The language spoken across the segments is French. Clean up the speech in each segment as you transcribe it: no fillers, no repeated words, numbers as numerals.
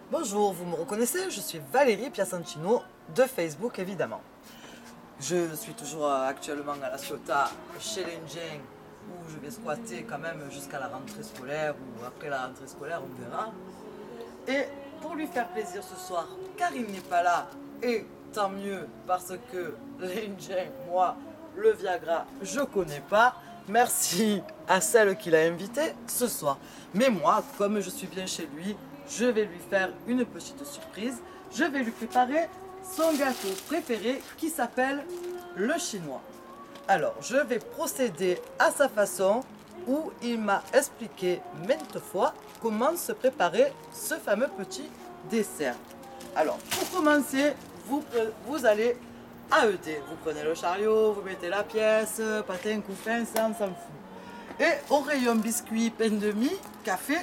Bonjour, vous me reconnaissez, je suis Valérie Piacentino de Facebook évidemment. Je suis toujours actuellement à La Ciotat chez l'Indien où je vais squatter quand même jusqu'à la rentrée scolaire ou après la rentrée scolaire on verra. Et pour lui faire plaisir ce soir, car il n'est pas là, et tant mieux parce que l'Indien, moi, le Viagra, je connais pas. Merci à celle qui l'a invité ce soir. Mais moi, comme je suis bien chez lui, je vais lui faire une petite surprise. Je vais lui préparer son gâteau préféré qui s'appelle le chinois. Alors, je vais procéder à sa façon où il m'a expliqué maintes fois comment se préparer ce fameux petit dessert. Alors, pour commencer, vous allez AED. Vous prenez le chariot, vous mettez la pièce, patin, couffin, ça on s'en fout. Et au rayon biscuit, pain de mie, café,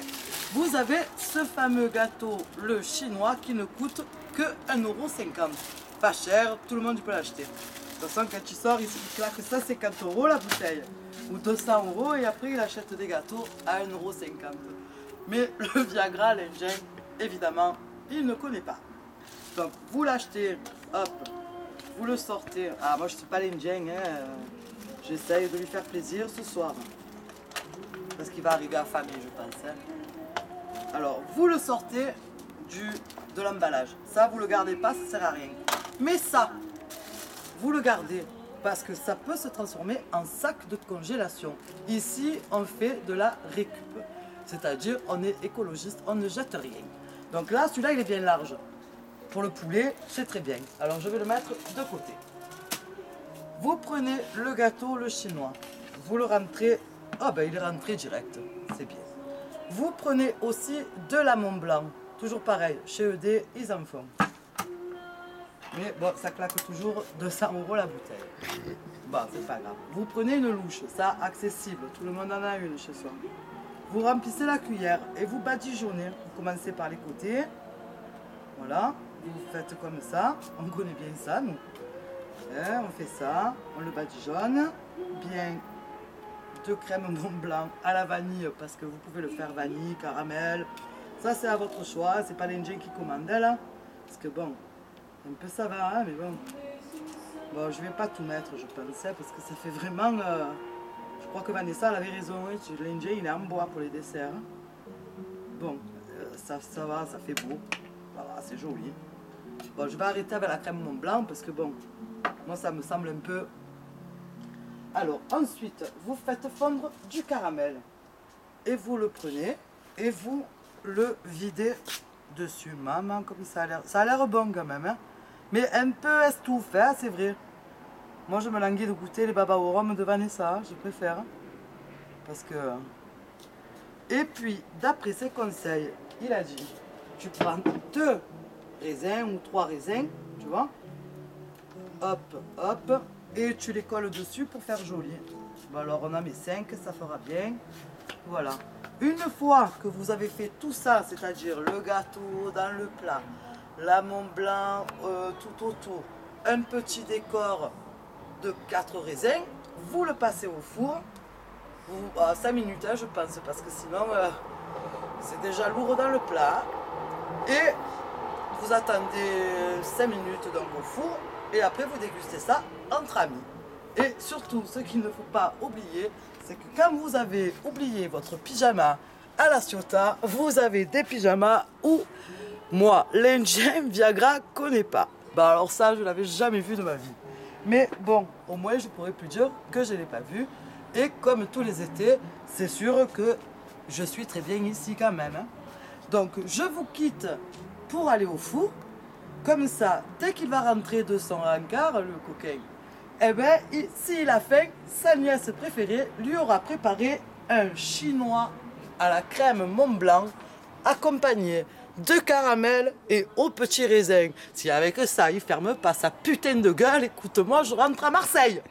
vous avez ce fameux gâteau, le chinois, qui ne coûte que 1,50 €. Pas cher, tout le monde peut l'acheter. De toute façon, quand il sort, il claque 150 € la bouteille. Ou 200 € et après il achète des gâteaux à 1,50 €. Mais le Viagra, l'Indien, évidemment, il ne connaît pas. Donc vous l'achetez, hop, vous le sortez. Ah, moi je ne suis pas l'Indien, hein. J'essaye de lui faire plaisir ce soir. Parce qu'il va arriver affamé, je pense. Hein. Alors, vous le sortez de l'emballage. Ça, vous ne le gardez pas, ça ne sert à rien. Mais ça, vous le gardez parce que ça peut se transformer en sac de congélation. Ici, on fait de la récup. C'est-à-dire, on est écologiste, on ne jette rien. Donc là, celui-là, il est bien large. Pour le poulet, c'est très bien. Alors, je vais le mettre de côté. Vous prenez le gâteau, le chinois. Vous le rentrez. Oh, ben, il est rentré direct. C'est bien. Vous prenez aussi de la Mont Blanc. Toujours pareil. Chez ED, ils en font. Mais bon, ça claque toujours 200 € la bouteille. Bon, c'est pas grave. Vous prenez une louche. Ça, accessible. Tout le monde en a une chez soi. Vous remplissez la cuillère et vous badigeonnez. Vous commencez par les côtés. Voilà. Vous faites comme ça. On connaît bien ça, nous. Hein, on fait ça. On le badigeonne. Bien de crème Mont Blanc à la vanille parce que vous pouvez le faire vanille, caramel. Ça, c'est à votre choix. C'est pas l'Indien qui commande, là. Parce que bon, un peu ça va, hein, mais bon. Bon, je vais pas tout mettre, je pensais, parce que ça fait vraiment... je crois que Vanessa elle avait raison, hein, l'Indien il est en bois pour les desserts. Bon, ça va, ça fait beau. Voilà, c'est joli. Bon, je vais arrêter avec la crème Mont Blanc parce que bon, moi ça me semble un peu... Alors, ensuite, vous faites fondre du caramel. Et vous le prenez et vous le videz dessus. Maman, comme ça a l'air... Ça a l'air bon quand même, hein. Mais un peu estouffé, hein, c'est vrai. Moi, je me languis de goûter les baba au rhum de Vanessa, je préfère. Parce que... Et puis, d'après ses conseils, il a dit, tu prends 2 raisins ou 3 raisins, tu vois. Hop, hop, et tu les colles dessus pour faire joli. Bon, alors, on en met 5, ça fera bien. Voilà. Une fois que vous avez fait tout ça, c'est-à-dire le gâteau dans le plat, la Mont Blanc tout autour, un petit décor de 4 raisins, vous le passez au four, 5 minutes hein, je pense, parce que sinon c'est déjà lourd dans le plat. Et vous attendez 5 minutes donc au four, et après vous dégustez ça entre amis. Et surtout, ce qu'il ne faut pas oublier, c'est que quand vous avez oublié votre pyjama à La Ciotat, vous avez des pyjamas où moi, l'Indien Viagra connaît pas. Bah alors ça, je l'avais jamais vu de ma vie. Mais bon, au moins je pourrais plus dire que je ne l'ai pas vu. Et comme tous les étés, c'est sûr que je suis très bien ici quand même. Hein. Donc je vous quitte pour aller au four. Comme ça, dès qu'il va rentrer de son rencard, le coquin, eh bien, s'il a faim, sa nièce préférée lui aura préparé un chinois à la crème Mont Blanc, accompagné de caramel et au petit raisin. Si avec ça, il ferme pas sa putain de gueule, écoute-moi, je rentre à Marseille.